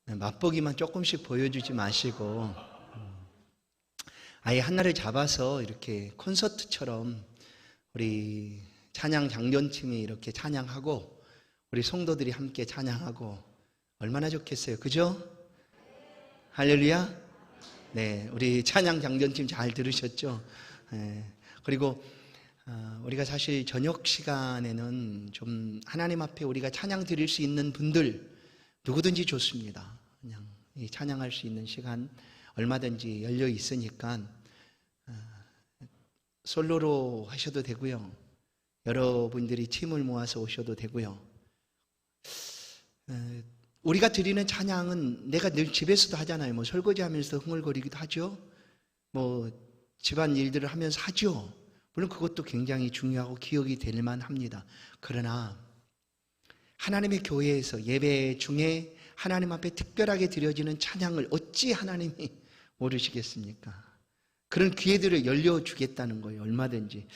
맛보기만 조금씩 보여주지 마시고 아예 하나를 잡아서 이렇게 콘서트처럼 우리 찬양 장전팀이 이렇게 찬양하고 우리 성도들이 함께 찬양하고 얼마나 좋겠어요. 그죠? 할렐루야. 네, 우리 찬양 장전팀 잘 들으셨죠? 네. 그리고 우리가 사실 저녁 시간에는 좀 하나님 앞에 우리가 찬양 드릴 수 있는 분들 누구든지 좋습니다. 그냥 이 찬양할 수 있는 시간 얼마든지 열려 있으니까 솔로로 하셔도 되고요. 여러분들이 팀을 모아서 오셔도 되고요. 우리가 드리는 찬양은 내가 늘 집에서도 하잖아요. 뭐 설거지하면서 흥얼거리기도 하죠. 뭐 집안 일들을 하면서 하죠. 물론 그것도 굉장히 중요하고 기억이 될 만합니다. 그러나 하나님의 교회에서 예배 중에 하나님 앞에 특별하게 드려지는 찬양을 어찌 하나님이 모르시겠습니까? 그런 기회들을 열려주겠다는 거예요. 얼마든지.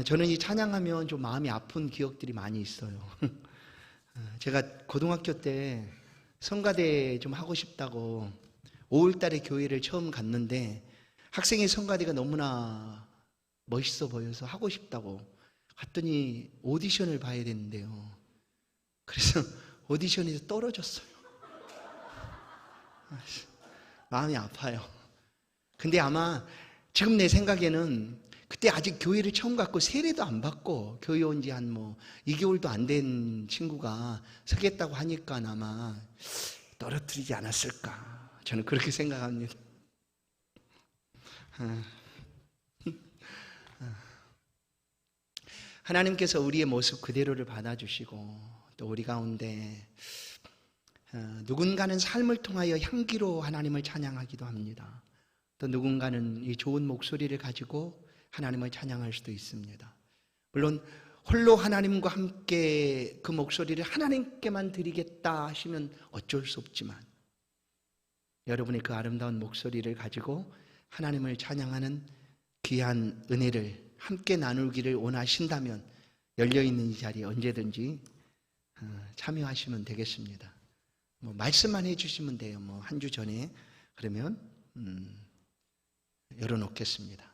저는 이 찬양하면 좀 마음이 아픈 기억들이 많이 있어요. 제가 고등학교 때 성가대 좀 하고 싶다고 5월달에 교회를 처음 갔는데 학생의 성가대가 너무나 멋있어 보여서 하고 싶다고 갔더니 오디션을 봐야 되는데요. 그래서 오디션에서 떨어졌어요. 마음이 아파요. 근데 아마 지금 내 생각에는 그때 아직 교회를 처음 갔고 세례도 안 받고 교회 온 지 한 2개월도 안 된 친구가 서겠다고 하니까 아마 떨어뜨리지 않았을까. 저는 그렇게 생각합니다. 하나님께서 우리의 모습 그대로를 받아주시고 또 우리 가운데 누군가는 삶을 통하여 향기로 하나님을 찬양하기도 합니다. 또 누군가는 이 좋은 목소리를 가지고 하나님을 찬양할 수도 있습니다. 물론 홀로 하나님과 함께 그 목소리를 하나님께만 드리겠다 하시면 어쩔 수 없지만 여러분의 그 아름다운 목소리를 가지고 하나님을 찬양하는 귀한 은혜를 함께 나누기를 원하신다면 열려있는 이 자리에 언제든지 참여하시면 되겠습니다. 말씀만 해주시면 돼요. 한 주 전에 그러면 열어놓겠습니다.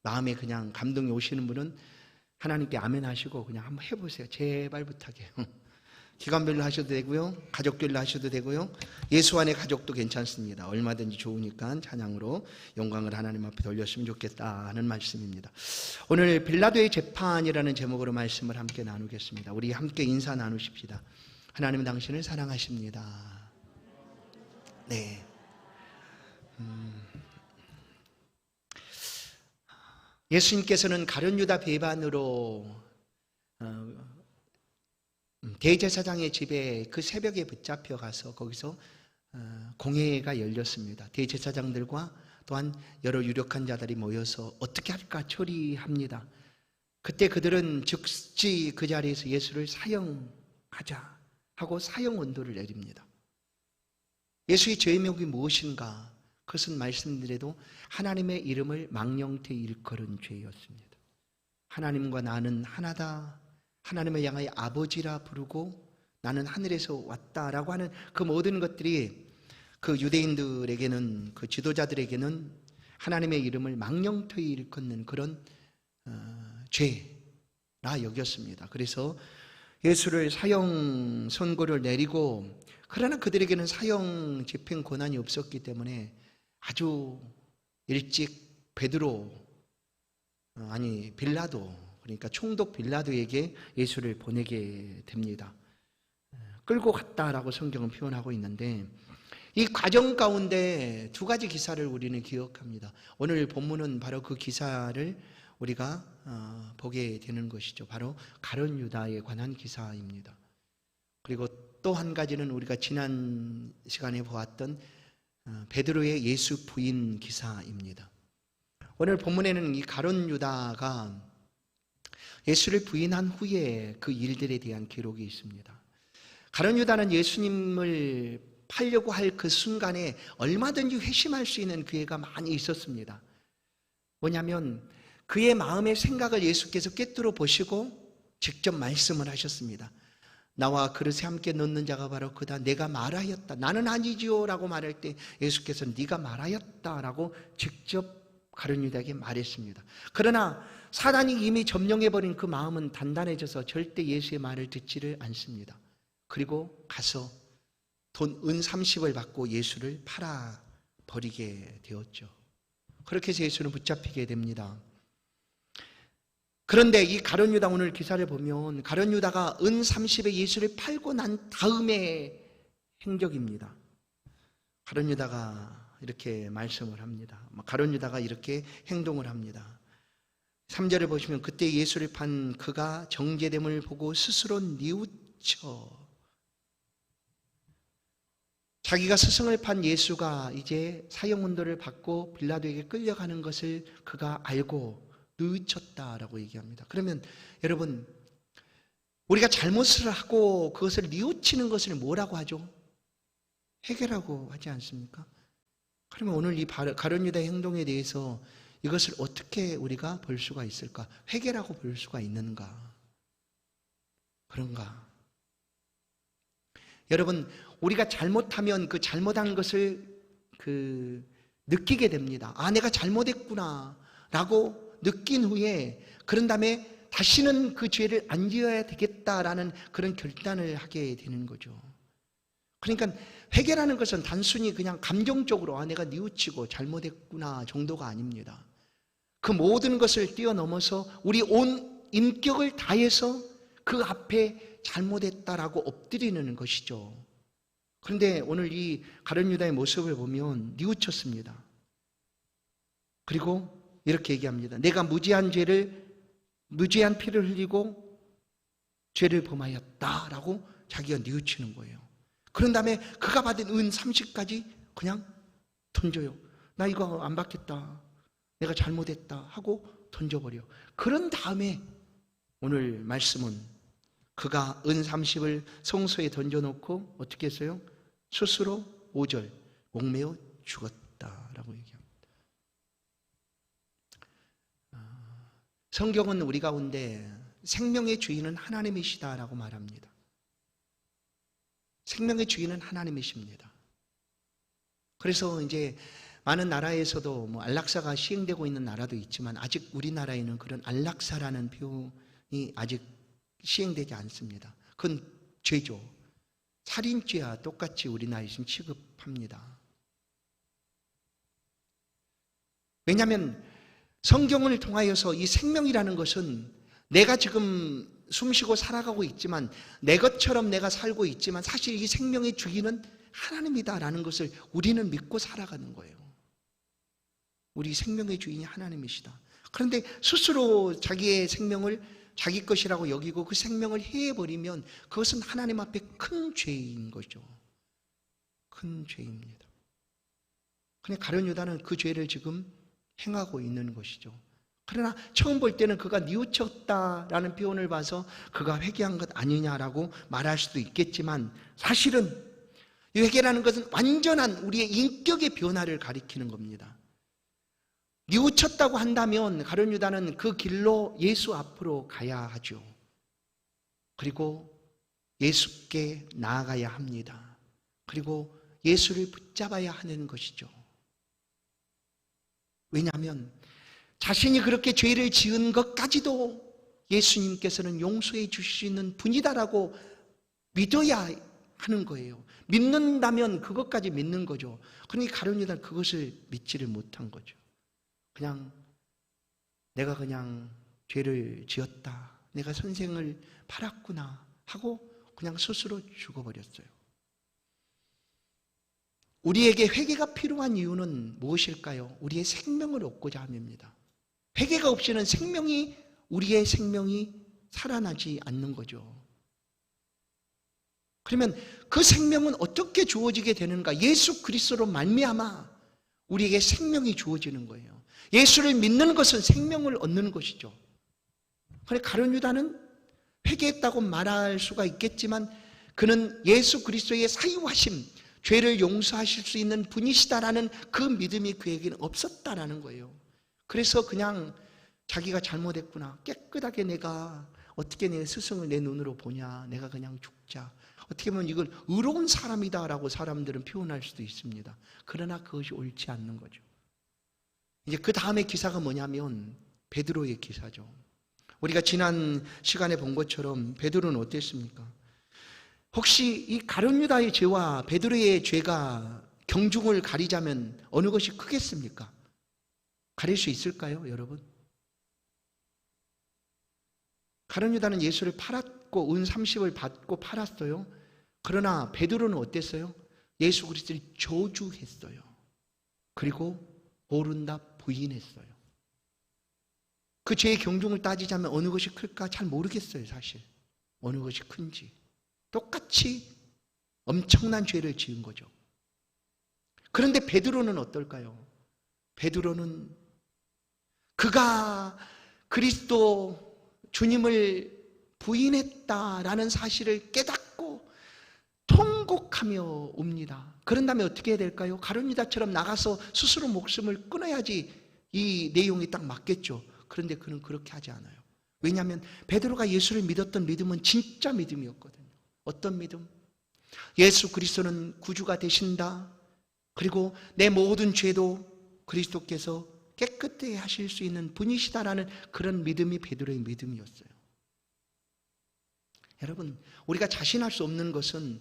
마음에 그냥 감동이 오시는 분은 하나님께 아멘 하시고 그냥 한번 해보세요. 제발 부탁해요. 기관별로 하셔도 되고요. 가족별로 하셔도 되고요. 예수 안의 가족도 괜찮습니다. 얼마든지 좋으니까 찬양으로 영광을 하나님 앞에 돌렸으면 좋겠다 하는 말씀입니다. 오늘 빌라도의 재판이라는 제목으로 말씀을 함께 나누겠습니다. 우리 함께 인사 나누십시다. 하나님은 당신을 사랑하십니다. 네. 예수님께서는 가룟 유다 배반으로 대제사장의 집에 그 새벽에 붙잡혀 가서 거기서 공회가 열렸습니다. 대제사장들과 또한 여러 유력한 자들이 모여서 어떻게 할까 처리합니다. 그때 그들은 즉시 그 자리에서 예수를 사형하자 하고 사형 원도를 내립니다. 예수의 죄명이 무엇인가? 그것은 말씀드려도 하나님의 이름을 망령되이 일컬은 죄였습니다. 하나님과 나는 하나다. 하나님을 향하여 아버지라 부르고 나는 하늘에서 왔다라고 하는 그 모든 것들이 그 유대인들에게는 그 지도자들에게는 하나님의 이름을 망령되이 일컫는 그런 죄라 여겼습니다. 그래서 예수를 사형 선고를 내리고 그러나 그들에게는 사형 집행 권한이 없었기 때문에 아주 일찍 빌라도 그러니까 총독 빌라도에게 예수를 보내게 됩니다. 끌고 갔다라고 성경은 표현하고 있는데 이 과정 가운데 두 가지 기사를 우리는 기억합니다. 오늘 본문은 바로 그 기사를 우리가 보게 되는 것이죠. 바로 가룟 유다에 관한 기사입니다. 그리고 또 한 가지는 우리가 지난 시간에 보았던 베드로의 예수 부인 기사입니다. 오늘 본문에는 이 가룟 유다가 예수를 부인한 후에 그 일들에 대한 기록이 있습니다. 가룟 유다는 예수님을 팔려고 할 그 순간에 얼마든지 회심할 수 있는 기회가 많이 있었습니다. 뭐냐면 그의 마음의 생각을 예수께서 꿰뚫어 보시고 직접 말씀을 하셨습니다. 나와 그릇에 함께 넣는 자가 바로 그다. 내가 말하였다. 나는 아니지요 라고 말할 때 예수께서는 네가 말하였다 라고 직접 가룟 유다에게 말했습니다. 그러나 사단이 이미 점령해버린 그 마음은 단단해져서 절대 예수의 말을 듣지를 않습니다. 그리고 가서 돈 은 30을 받고 예수를 팔아버리게 되었죠. 그렇게 해서 예수는 붙잡히게 됩니다. 그런데 이 가룟 유다, 오늘 기사를 보면 가룟 유다가 은 30에 예수를 팔고 난 다음의 행적입니다. 가룟 유다가 이렇게 말씀을 합니다. 가룟 유다가 이렇게 행동을 합니다. 3절을 보시면 그때 예수를 판 그가 정죄됨을 보고 스스로 뉘우쳐, 자기가 스승을 판 예수가 이제 사형운동을 받고 빌라도에게 끌려가는 것을 그가 알고 뉘우쳤다라고 얘기합니다. 그러면 여러분, 우리가 잘못을 하고 그것을 뉘우치는 것을 뭐라고 하죠? 회개라고 하지 않습니까? 그러면 오늘 이 가룟 유다의 행동에 대해서 이것을 어떻게 우리가 볼 수가 있을까? 회개라고 볼 수가 있는가? 그런가? 여러분, 우리가 잘못하면 그 잘못한 것을 느끼게 됩니다. 아, 내가 잘못했구나 라고 느낀 후에, 그런 다음에 다시는 그 죄를 안 지어야 되겠다라는 그런 결단을 하게 되는 거죠. 그러니까 회개라는 것은 단순히 그냥 감정적으로 아, 내가 뉘우치고 잘못했구나 정도가 아닙니다. 그 모든 것을 뛰어넘어서 우리 온 인격을 다해서 그 앞에 잘못했다라고 엎드리는 것이죠. 그런데 오늘 이 가룟 유다의 모습을 보면 뉘우쳤습니다. 그리고 이렇게 얘기합니다. 내가 무지한 피를 흘리고 죄를 범하였다라고 자기가 뉘우치는 거예요. 그런 다음에 그가 받은 은 30까지 그냥 던져요. 나 이거 안 받겠다, 내가 잘못했다 하고 던져버려. 그런 다음에 오늘 말씀은 그가 은 30을 성소에 던져놓고 어떻게 했어요? 스스로 5절 목매어 죽었다라고 얘기합니다. 성경은 우리 가운데 생명의 주인은 하나님이시다라고 말합니다. 생명의 주인은 하나님이십니다. 그래서 이제 많은 나라에서도 안락사가 시행되고 있는 나라도 있지만 아직 우리나라에는 그런 안락사라는 표현이 아직 시행되지 않습니다. 그건 죄죠. 살인죄와 똑같이 우리나라에 지금 취급합니다. 왜냐하면 성경을 통하여서 이 생명이라는 것은 내가 지금 숨쉬고 살아가고 있지만, 내 것처럼 내가 살고 있지만 사실 이 생명의 주인은 하나님이다라는 것을 우리는 믿고 살아가는 거예요. 우리 생명의 주인이 하나님이시다. 그런데 스스로 자기의 생명을 자기 것이라고 여기고 그 생명을 해버리면 그것은 하나님 앞에 큰 죄인 거죠. 큰 죄입니다. 그런데 가룟 유다는 그 죄를 지금 행하고 있는 것이죠. 그러나 처음 볼 때는 그가 뉘우쳤다라는 표현을 봐서 그가 회개한 것 아니냐라고 말할 수도 있겠지만, 사실은 이 회개라는 것은 완전한 우리의 인격의 변화를 가리키는 겁니다. 뉘우쳤다고 한다면 가룟 유다는 그 길로 예수 앞으로 가야 하죠. 그리고 예수께 나아가야 합니다. 그리고 예수를 붙잡아야 하는 것이죠. 왜냐하면 자신이 그렇게 죄를 지은 것까지도 예수님께서는 용서해 주시는 분이다라고 믿어야 하는 거예요. 믿는다면 그것까지 믿는 거죠. 그러니까 가룟 유다는 그것을 믿지를 못한 거죠. 그냥 내가 그냥 죄를 지었다, 내가 선생을 팔았구나 하고 그냥 스스로 죽어버렸어요. 우리에게 회개가 필요한 이유는 무엇일까요? 우리의 생명을 얻고자 함입니다. 회개가 없이는 우리의 생명이 살아나지 않는 거죠. 그러면 그 생명은 어떻게 주어지게 되는가? 예수 그리스도로 말미암아 우리에게 생명이 주어지는 거예요. 예수를 믿는 것은 생명을 얻는 것이죠. 그런데 가룟 유다는 회개했다고 말할 수가 있겠지만 그는 예수 그리스도의 사유하심, 죄를 용서하실 수 있는 분이시다라는 그 믿음이 그에게는 없었다라는 거예요. 그래서 그냥 자기가 잘못했구나, 깨끗하게 내가 어떻게 내 스승을 내 눈으로 보냐, 내가 그냥 죽자. 어떻게 보면 이걸 의로운 사람이다라고 사람들은 표현할 수도 있습니다. 그러나 그것이 옳지 않는 거죠. 이제 그 다음에 기사가 뭐냐면 베드로의 기사죠. 우리가 지난 시간에 본 것처럼 베드로는 어땠습니까? 혹시 이 가룟 유다의 죄와 베드로의 죄가 경중을 가리자면 어느 것이 크겠습니까? 가릴 수 있을까요, 여러분? 가룟 유다는 예수를 팔았고 은 30을 받고 팔았어요. 그러나 베드로는 어땠어요? 예수 그리스도를 저주했어요. 그리고 모른다 부인했어요. 그 죄의 경중을 따지자면 어느 것이 클까 잘 모르겠어요, 사실. 어느 것이 큰지. 똑같이 엄청난 죄를 지은 거죠. 그런데 베드로는 어떨까요? 베드로는 그가 그리스도 주님을 부인했다라는 사실을 깨닫고 통곡하며 옵니다. 그런 다음에 어떻게 해야 될까요? 가룟 유다처럼 나가서 스스로 목숨을 끊어야지 이 내용이 딱 맞겠죠. 그런데 그는 그렇게 하지 않아요. 왜냐하면 베드로가 예수를 믿었던 믿음은 진짜 믿음이었거든요. 어떤 믿음? 예수 그리스도는 구주가 되신다. 그리고 내 모든 죄도 그리스도께서 깨끗하게 하실 수 있는 분이시다라는 그런 믿음이 베드로의 믿음이었어요. 여러분, 우리가 자신할 수 없는 것은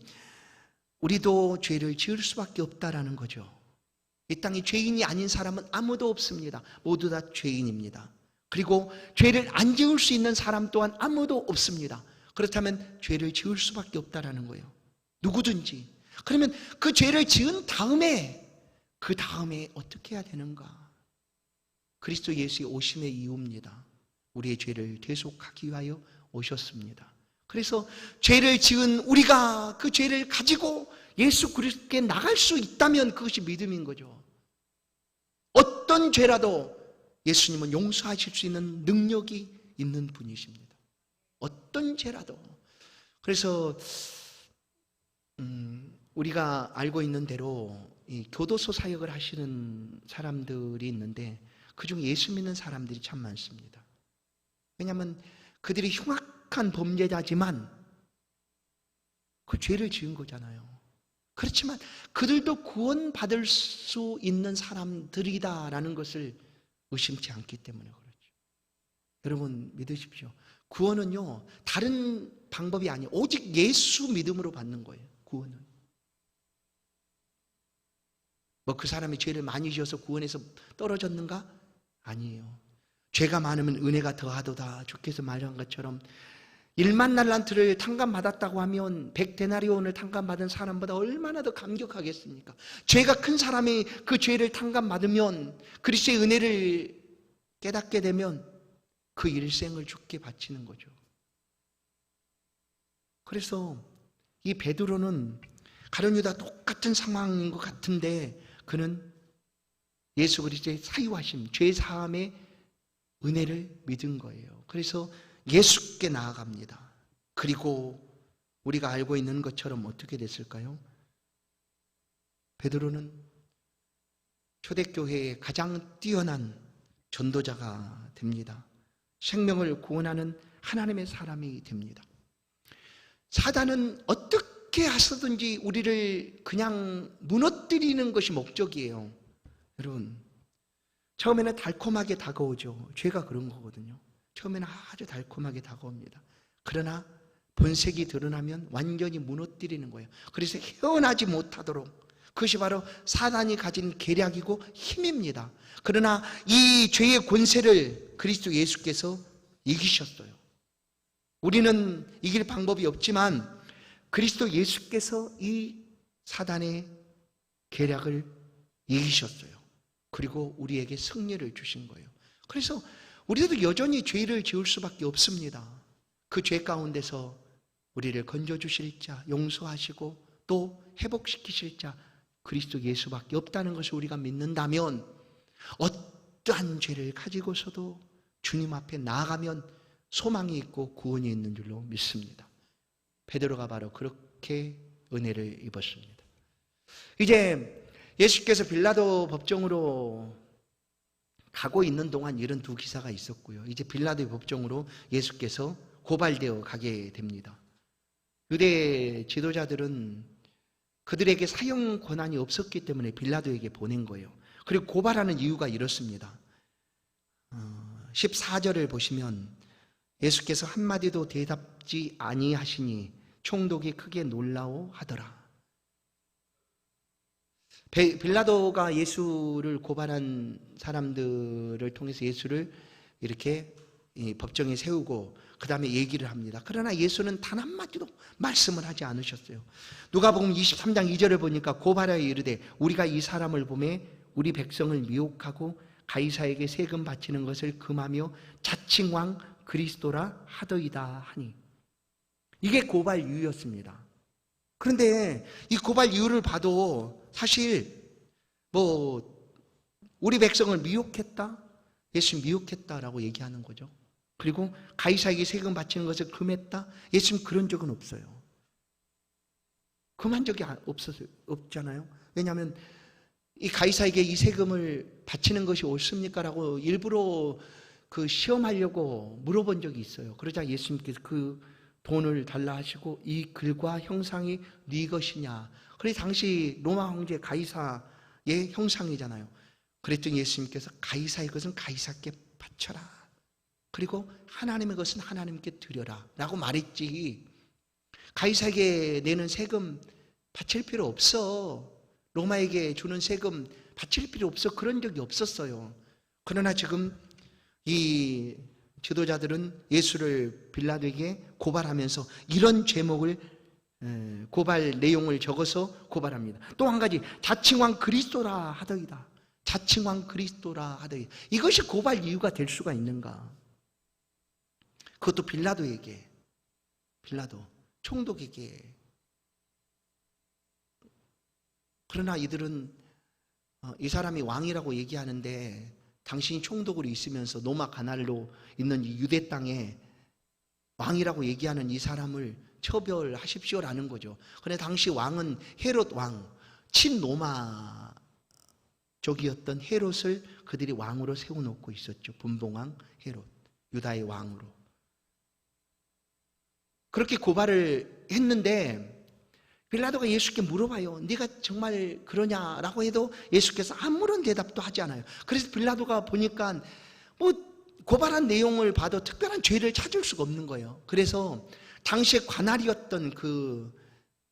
우리도 죄를 지을 수밖에 없다라는 거죠. 이 땅에 죄인이 아닌 사람은 아무도 없습니다. 모두 다 죄인입니다. 그리고 죄를 안 지을 수 있는 사람 또한 아무도 없습니다. 그렇다면 죄를 지을 수밖에 없다라는 거예요. 누구든지. 그러면 그 죄를 지은 다음에 그 다음에 어떻게 해야 되는가? 그리스도 예수의 오심의 이유입니다. 우리의 죄를 대속하기 위하여 오셨습니다. 그래서 죄를 지은 우리가 그 죄를 가지고 예수 그리스도께 나갈 수 있다면 그것이 믿음인 거죠. 어떤 죄라도 예수님은 용서하실 수 있는 능력이 있는 분이십니다. 어떤 죄라도. 그래서 우리가 알고 있는 대로 이 교도소 사역을 하시는 사람들이 있는데 그중 예수 믿는 사람들이 참 많습니다. 왜냐하면 그들이 흉악한 범죄자지만 그 죄를 지은 거잖아요. 그렇지만 그들도 구원받을 수 있는 사람들이다라는 것을 의심치 않기 때문에 그렇죠. 여러분 믿으십시오. 구원은요 다른 방법이 아니에요. 오직 예수 믿음으로 받는 거예요. 구원은. 뭐 그 사람이 죄를 많이 지어서 구원에서 떨어졌는가? 아니에요. 죄가 많으면 은혜가 더하도다. 주께서 말한 것처럼 1만 달란트를 탕감받았다고 하면 100데나리온을 탕감받은 사람보다 얼마나 더 감격하겠습니까? 죄가 큰 사람이 그 죄를 탕감받으면 그리스도의 은혜를 깨닫게 되면 그 일생을 주께 바치는 거죠. 그래서 이 베드로는 가룟 유다 똑같은 상황인 것 같은데 그는 예수 그리스도의 사유하심, 죄 사함의 은혜를 믿은 거예요. 그래서 예수께 나아갑니다. 그리고 우리가 알고 있는 것처럼 어떻게 됐을까요? 베드로는 초대교회의 가장 뛰어난 전도자가 됩니다. 생명을 구원하는 하나님의 사람이 됩니다. 사단은 어떻게 하서든지 우리를 그냥 무너뜨리는 것이 목적이에요. 여러분, 처음에는 달콤하게 다가오죠. 죄가 그런 거거든요. 처음에는 아주 달콤하게 다가옵니다. 그러나 본색이 드러나면 완전히 무너뜨리는 거예요. 그래서 헤어나지 못하도록, 그것이 바로 사단이 가진 계략이고 힘입니다. 그러나 이 죄의 권세를 그리스도 예수께서 이기셨어요. 우리는 이길 방법이 없지만 그리스도 예수께서 이 사단의 계략을 이기셨어요. 그리고 우리에게 승리를 주신 거예요. 그래서 우리도 여전히 죄를 지을 수밖에 없습니다. 그 죄 가운데서 우리를 건져주실 자, 용서하시고 또 회복시키실 자 그리스도 예수밖에 없다는 것을 우리가 믿는다면 어떠한 죄를 가지고서도 주님 앞에 나아가면 소망이 있고 구원이 있는 줄로 믿습니다. 베드로가 바로 그렇게 은혜를 입었습니다. 이제 예수께서 빌라도 법정으로 가고 있는 동안 이런 두 기사가 있었고요. 이제 빌라도의 법정으로 예수께서 고발되어 가게 됩니다. 유대 지도자들은 그들에게 사형 권한이 없었기 때문에 빌라도에게 보낸 거예요. 그리고 고발하는 이유가 이렇습니다. 14절을 보시면 예수께서 한마디도 대답지 아니하시니 총독이 크게 놀라워하더라. 빌라도가 예수를 고발한 사람들을 통해서 예수를 이렇게 법정에 세우고 그 다음에 얘기를 합니다. 그러나 예수는 단 한마디도 말씀을 하지 않으셨어요. 누가복음 23장 2절을 보니까 고발하여 이르되 우리가 이 사람을 보매 우리 백성을 미혹하고 가이사에게 세금 바치는 것을 금하며 자칭 왕 그리스도라 하더이다 하니, 이게 고발 이유였습니다. 그런데 이 고발 이유를 봐도 사실 우리 백성을 미혹했다, 예수 미혹했다라고 얘기하는 거죠. 그리고 가이사에게 세금 바치는 것을 금했다, 예수님 그런 적은 없어요. 금한 적이 없잖아요. 왜냐하면 이 가이사에게 이 세금을 바치는 것이 옳습니까? 라고 일부러 시험하려고 물어본 적이 있어요. 그러자 예수님께서 그 돈을 달라 하시고 이 글과 형상이 네 것이냐. 그래서 당시 로마 황제 가이사의 형상이잖아요. 그랬더니 예수님께서 가이사의 것은 가이사께 바쳐라. 그리고 하나님의 것은 하나님께 드려라 라고 말했지, 가이사에게 내는 세금 바칠 필요 없어, 로마에게 주는 세금 바칠 필요 없어, 그런 적이 없었어요. 그러나 지금 이 지도자들은 예수를 빌라도에게 고발하면서 이런 제목을, 고발 내용을 적어서 고발합니다. 또 한 가지, 자칭왕 그리스도라 하더이다. 자칭왕 그리스도라 하더이다. 이것이 고발 이유가 될 수가 있는가? 그것도 빌라도에게, 빌라도 총독에게. 그러나 이들은 이 사람이 왕이라고 얘기하는데 당신이 총독으로 있으면서 로마 가날로 있는 이 유대 땅에 왕이라고 얘기하는 이 사람을 처벌하십시오라는 거죠. 그런데 당시 왕은 헤롯 왕, 친로마 쪽이었던 헤롯을 그들이 왕으로 세워놓고 있었죠. 분봉왕 헤롯, 유다의 왕으로. 그렇게 고발을 했는데 빌라도가 예수께 물어봐요. 네가 정말 그러냐라고 해도 예수께서 아무런 대답도 하지 않아요. 그래서 빌라도가 보니까 고발한 내용을 봐도 특별한 죄를 찾을 수가 없는 거예요. 그래서 당시에 관할이었던 그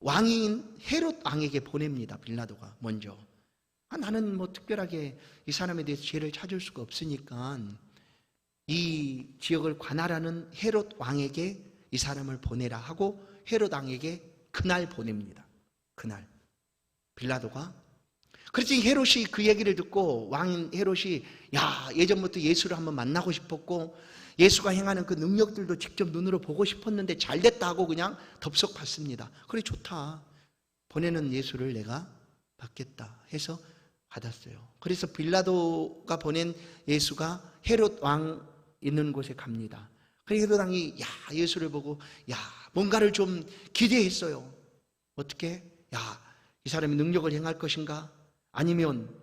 왕인 헤롯 왕에게 보냅니다. 빌라도가 먼저. 나는 특별하게 이 사람에 대해서 죄를 찾을 수가 없으니까 이 지역을 관할하는 헤롯 왕에게 이 사람을 보내라 하고 헤롯 왕에게 그날 보냅니다. 그날 빌라도가. 그래서 헤롯이 그 얘기를 듣고 왕인 헤롯이 예전부터 예수를 한번 만나고 싶었고 예수가 행하는 그 능력들도 직접 눈으로 보고 싶었는데 잘됐다 하고 그냥 덥석 받습니다. 그래, 좋다, 보내는 예수를 내가 받겠다 해서 받았어요. 그래서 빌라도가 보낸 예수가 헤롯 왕 있는 곳에 갑니다. 그래서 헤롯 왕이 예수를 보고 뭔가를 좀 기대했어요. 어떻게? 이 사람이 능력을 행할 것인가? 아니면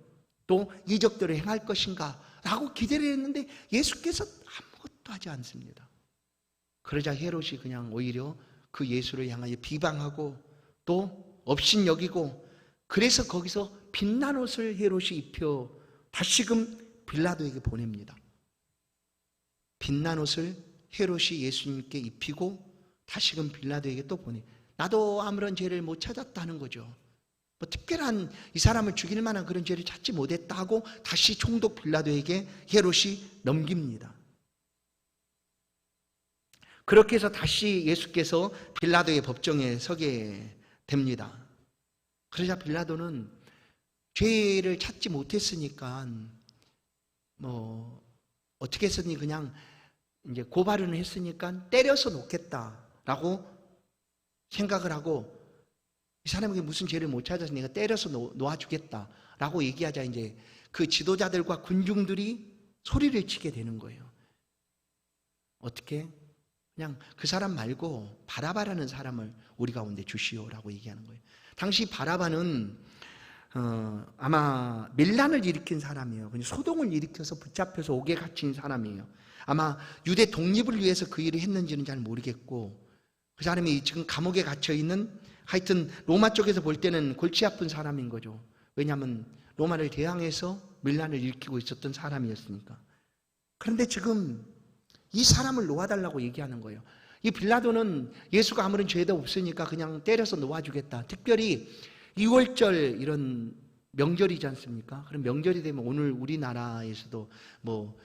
또 이적들을 행할 것인가? 라고 기대를 했는데 예수께서 아무것도 하지 않습니다. 그러자 헤롯이 그냥 오히려 그 예수를 향하여 비방하고 또 업신여기고, 그래서 거기서 빛난 옷을 헤롯이 입혀 다시금 빌라도에게 보냅니다. 빛난 옷을 헤롯이 예수님께 입히고 다시금 빌라도에게 또 보내. 나도 아무런 죄를 못 찾았다는 거죠. 특별한 이 사람을 죽일 만한 그런 죄를 찾지 못했다 하고 다시 총독 빌라도에게 헤롯이 넘깁니다. 그렇게 해서 다시 예수께서 빌라도의 법정에 서게 됩니다. 그러자 빌라도는 죄를 찾지 못했으니까 어떻게 했으니 그냥 이제 고발은 했으니까 때려서 놓겠다라고 생각을 하고, 이 사람에게 무슨 죄를 못 찾아서 내가 때려서 놓아주겠다라고 얘기하자 이제 그 지도자들과 군중들이 소리를 치게 되는 거예요. 어떻게? 그냥 그 사람 말고 바라바라는 사람을 우리 가운데 주시오라고 얘기하는 거예요. 당시 바라바는 아마 밀란을 일으킨 사람이에요. 소동을 일으켜서 붙잡혀서 옥에 갇힌 사람이에요. 아마 유대 독립을 위해서 그 일을 했는지는 잘 모르겠고, 그 사람이 지금 감옥에 갇혀 있는, 하여튼 로마 쪽에서 볼 때는 골치 아픈 사람인 거죠. 왜냐하면 로마를 대항해서 밀란을 일으키고 있었던 사람이었으니까. 그런데 지금 이 사람을 놓아달라고 얘기하는 거예요. 이 빌라도는 예수가 아무런 죄도 없으니까 그냥 때려서 놓아주겠다. 특별히 6월절 이런 명절이지 않습니까? 그럼 명절이 되면 오늘 우리나라에서도 뭐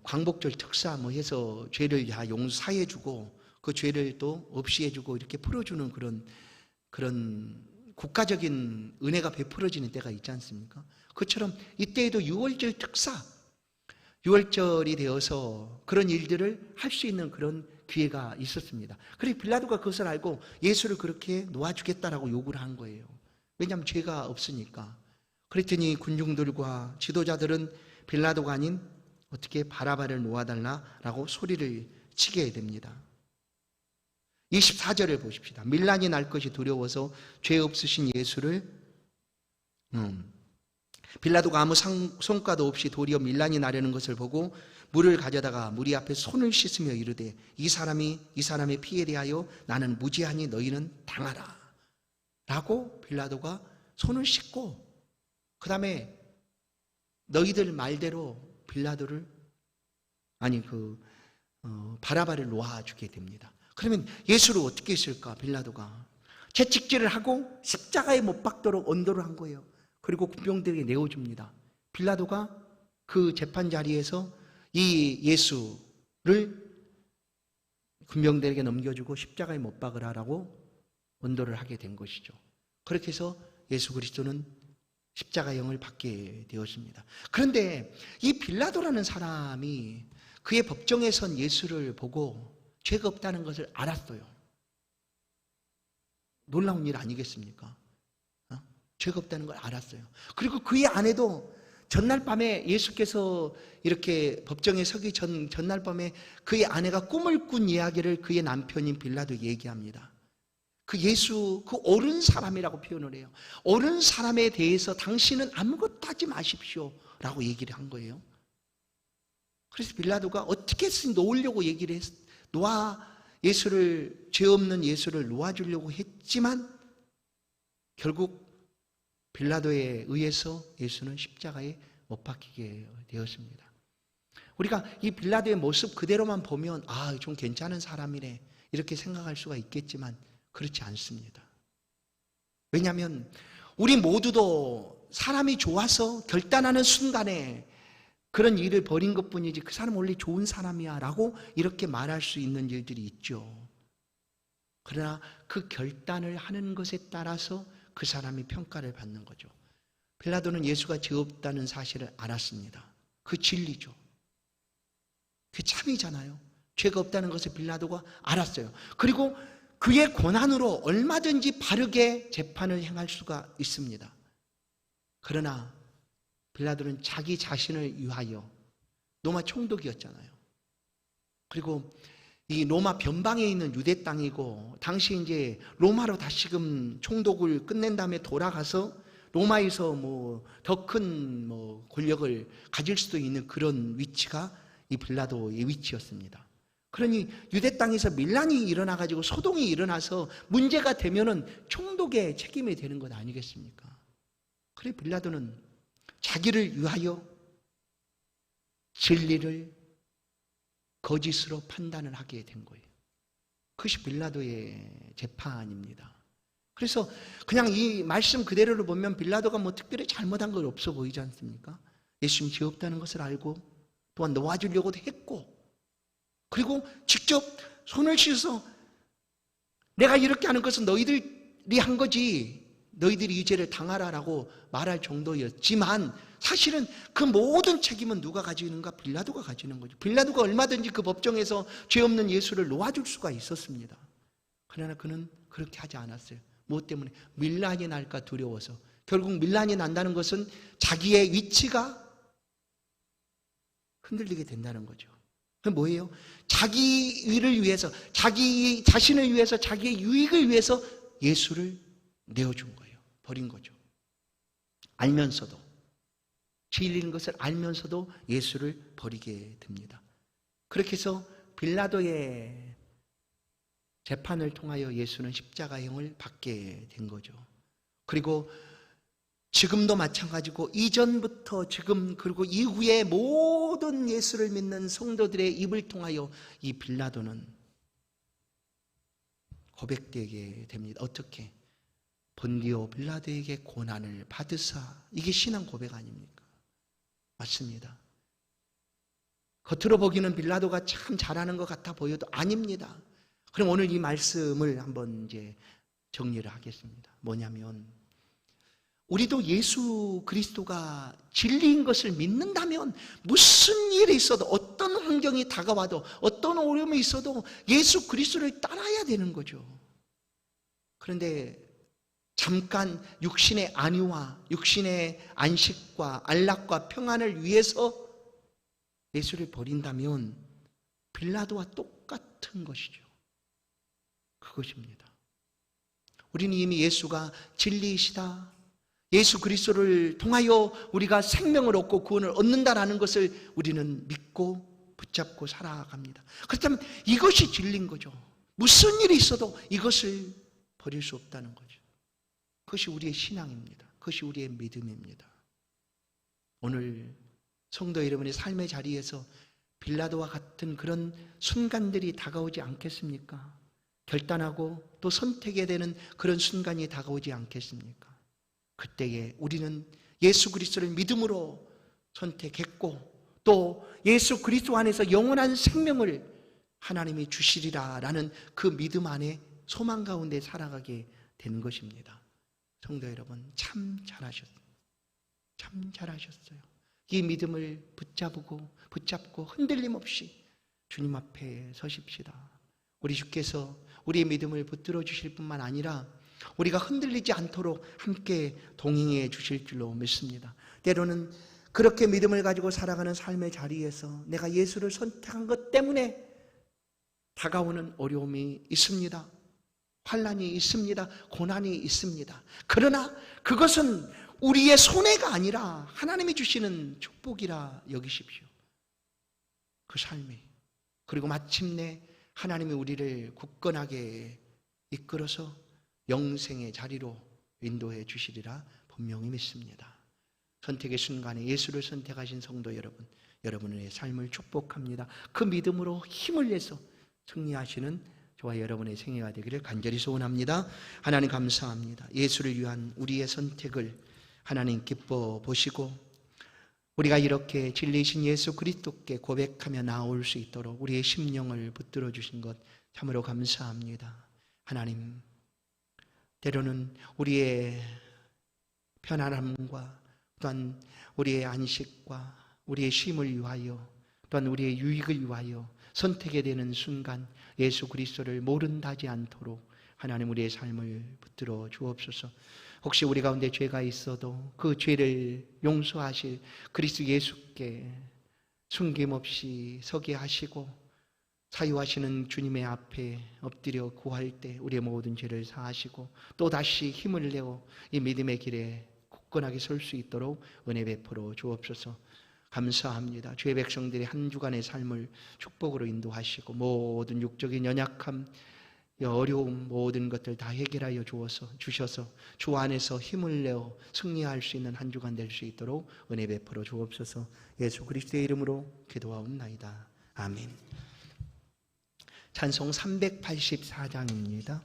광복절 특사 해서 죄를 다 용서해주고 그 죄를 또 없이 해주고 이렇게 풀어주는 그런 국가적인 은혜가 베풀어지는 때가 있지 않습니까? 그처럼 이때에도 6월절 특사, 6월절이 되어서 그런 일들을 할 수 있는 그런 기회가 있었습니다. 그래서 빌라도가 그것을 알고 예수를 그렇게 놓아주겠다라고 요구를 한 거예요. 왜냐하면 죄가 없으니까. 그랬더니 군중들과 지도자들은 빌라도가 아닌 어떻게 바라바를 놓아달라라고 소리를 치게 됩니다. 24절을 보십시다. 밀란이 날 것이 두려워서 죄 없으신 예수를 빌라도가 아무 성과도 없이 도리어 밀란이 나려는 것을 보고 물을 가져다가 무리 앞에 손을 씻으며 이르되 이 사람의 피에 대하여 나는 무지하니 너희는 당하라 라고 빌라도가 손을 씻고 그 다음에 너희들 말대로 빌라도를 바라바를 놓아주게 됩니다. 그러면 예수를 어떻게 했을까? 빌라도가 채찍질을 하고 십자가에 못 박도록 언도를 한 거예요. 그리고 군병들에게 내어줍니다. 빌라도가 그 재판 자리에서 이 예수를 군병들에게 넘겨주고 십자가에 못 박으라라고 언도를 하게 된 것이죠. 그렇게 해서 예수 그리스도는 십자가형을 받게 되었습니다. 그런데 이 빌라도라는 사람이 그의 법정에 선 예수를 보고 죄가 없다는 것을 알았어요. 놀라운 일 아니겠습니까? 죄가 없다는 걸 알았어요. 그리고 그의 아내도 전날 밤에 예수께서 이렇게 법정에 서기 전날 밤에 그의 아내가 꿈을 꾼 이야기를 그의 남편인 빌라도에게 얘기합니다. 그 예수, 그 옳은 사람이라고 표현을 해요. 옳은 사람에 대해서 당신은 아무것도 하지 마십시오 라고 얘기를 한 거예요. 그래서 빌라도가 어떻게든 놓으려고 얘기를 죄 없는 예수를 놓아주려고 했지만 결국 빌라도에 의해서 예수는 십자가에 못 박히게 되었습니다. 우리가 이 빌라도의 모습 그대로만 보면 좀 괜찮은 사람이네 이렇게 생각할 수가 있겠지만 그렇지 않습니다. 왜냐하면 우리 모두도 사람이 좋아서 결단하는 순간에 그런 일을 벌인 것뿐이지 그 사람 원래 좋은 사람이야 라고 이렇게 말할 수 있는 일들이 있죠. 그러나 그 결단을 하는 것에 따라서 그 사람이 평가를 받는 거죠. 빌라도는 예수가 죄 없다는 사실을 알았습니다. 그 진리죠. 그게 참이잖아요. 죄가 없다는 것을 빌라도가 알았어요. 그리고 그의 권한으로 얼마든지 바르게 재판을 행할 수가 있습니다. 그러나 빌라도는 자기 자신을 위하여, 로마 총독이었잖아요. 그리고 이 로마 변방에 있는 유대 땅이고 당시 이제 로마로 다시금 총독을 끝낸 다음에 돌아가서 로마에서 더 큰 권력을 가질 수도 있는 그런 위치가 이 빌라도의 위치였습니다. 그러니 유대 땅에서 밀란이 일어나가지고 소동이 일어나서 문제가 되면은 총독의 책임이 되는 것 아니겠습니까? 그래 빌라도는 자기를 위하여 진리를 거짓으로 판단을 하게 된 거예요. 그것이 빌라도의 재판입니다. 그래서 그냥 이 말씀 그대로를 보면 빌라도가 특별히 잘못한 건 없어 보이지 않습니까? 예수님 죄 없다는 것을 알고 또한 놓아주려고도 했고 그리고 직접 손을 씻어 내가 이렇게 하는 것은 너희들이 한 거지 너희들이 이 죄를 당하라라고 말할 정도였지만 사실은 그 모든 책임은 누가 가지는가? 빌라도가 가지는 거죠. 빌라도가 얼마든지 그 법정에서 죄 없는 예수를 놓아줄 수가 있었습니다. 그러나 그는 그렇게 하지 않았어요. 무엇 때문에? 밀란이 날까 두려워서. 결국 밀란이 난다는 것은 자기의 위치가 흔들리게 된다는 거죠. 그게 뭐예요? 자기 일을 위해서, 자기 자신을 위해서, 자기의 유익을 위해서 예수를 내어준 거예요. 버린 거죠. 알면서도 진리인 것을 알면서도 예수를 버리게 됩니다. 그렇게 해서 빌라도의 재판을 통하여 예수는 십자가형을 받게 된 거죠. 그리고 지금도 마찬가지고 이전부터 지금 그리고 이후에 모든 예수를 믿는 성도들의 입을 통하여 이 빌라도는 고백되게 됩니다. 어떻게? 본디오 빌라도에게 고난을 받으사. 이게 신앙 고백 아닙니까? 맞습니다. 겉으로 보기는 빌라도가 참 잘하는 것 같아 보여도 아닙니다. 그럼 오늘 이 말씀을 한번 이제 정리를 하겠습니다. 뭐냐면 우리도 예수 그리스도가 진리인 것을 믿는다면 무슨 일이 있어도 어떤 환경이 다가와도 어떤 어려움이 있어도 예수 그리스도를 따라야 되는 거죠. 그런데 잠깐 육신의 안위와 육신의 안식과 안락과 평안을 위해서 예수를 버린다면 빌라도와 똑같은 것이죠. 그것입니다. 우리는 이미 예수가 진리이시다, 예수 그리스도를 통하여 우리가 생명을 얻고 구원을 얻는다라는 것을 우리는 믿고 붙잡고 살아갑니다. 그렇다면 이것이 진리인 거죠. 무슨 일이 있어도 이것을 버릴 수 없다는 거죠. 그것이 우리의 신앙입니다. 그것이 우리의 믿음입니다. 오늘 성도 여러분의 삶의 자리에서 빌라도와 같은 그런 순간들이 다가오지 않겠습니까? 결단하고 또 선택해야 되는 그런 순간이 다가오지 않겠습니까? 그때에 우리는 예수 그리스도를 믿음으로 선택했고 또 예수 그리스도 안에서 영원한 생명을 하나님이 주시리라라는 그 믿음 안에 소망 가운데 살아가게 된 것입니다. 성도 여러분, 참 잘하셨어요. 참 잘하셨어요. 이 믿음을 붙잡고 흔들림 없이 주님 앞에 서십시다. 우리 주께서 우리의 믿음을 붙들어 주실 뿐만 아니라 우리가 흔들리지 않도록 함께 동행해 주실 줄로 믿습니다. 때로는 그렇게 믿음을 가지고 살아가는 삶의 자리에서 내가 예수를 선택한 것 때문에 다가오는 어려움이 있습니다. 환난이 있습니다. 고난이 있습니다. 그러나 그것은 우리의 손해가 아니라 하나님이 주시는 축복이라 여기십시오. 그 삶이. 그리고 마침내 하나님이 우리를 굳건하게 이끌어서 영생의 자리로 인도해 주시리라 분명히 믿습니다. 선택의 순간에 예수를 선택하신 성도 여러분, 여러분의 삶을 축복합니다. 그 믿음으로 힘을 내서 승리하시는 저와 여러분의 생애가 되기를 간절히 소원합니다. 하나님 감사합니다. 예수를 위한 우리의 선택을 하나님 기뻐 보시고 우리가 이렇게 진리이신 예수 그리스도께 고백하며 나올 수 있도록 우리의 심령을 붙들어 주신 것 참으로 감사합니다. 하나님, 때로는 우리의 편안함과 또한 우리의 안식과 우리의 쉼을 위하여 또한 우리의 유익을 위하여 선택해야 되는 순간 예수 그리스도를 모른다 하지 않도록 하나님 우리의 삶을 붙들어 주옵소서. 혹시 우리 가운데 죄가 있어도 그 죄를 용서하실 그리스도 예수께 숨김없이 서게 하시고 사유하시는 주님의 앞에 엎드려 구할 때 우리의 모든 죄를 사하시고 또다시 힘을 내어 이 믿음의 길에 굳건하게 설 수 있도록 은혜 베풀어 주옵소서. 감사합니다. 주의 백성들의 한 주간의 삶을 축복으로 인도하시고 모든 육적인 연약함, 어려움 모든 것들 다 해결하여 주셔서 주 안에서 힘을 내어 승리할 수 있는 한 주간 될 수 있도록 은혜 베풀어 주옵소서. 예수 그리스도의 이름으로 기도하옵나이다. 아멘. 찬송 384장입니다.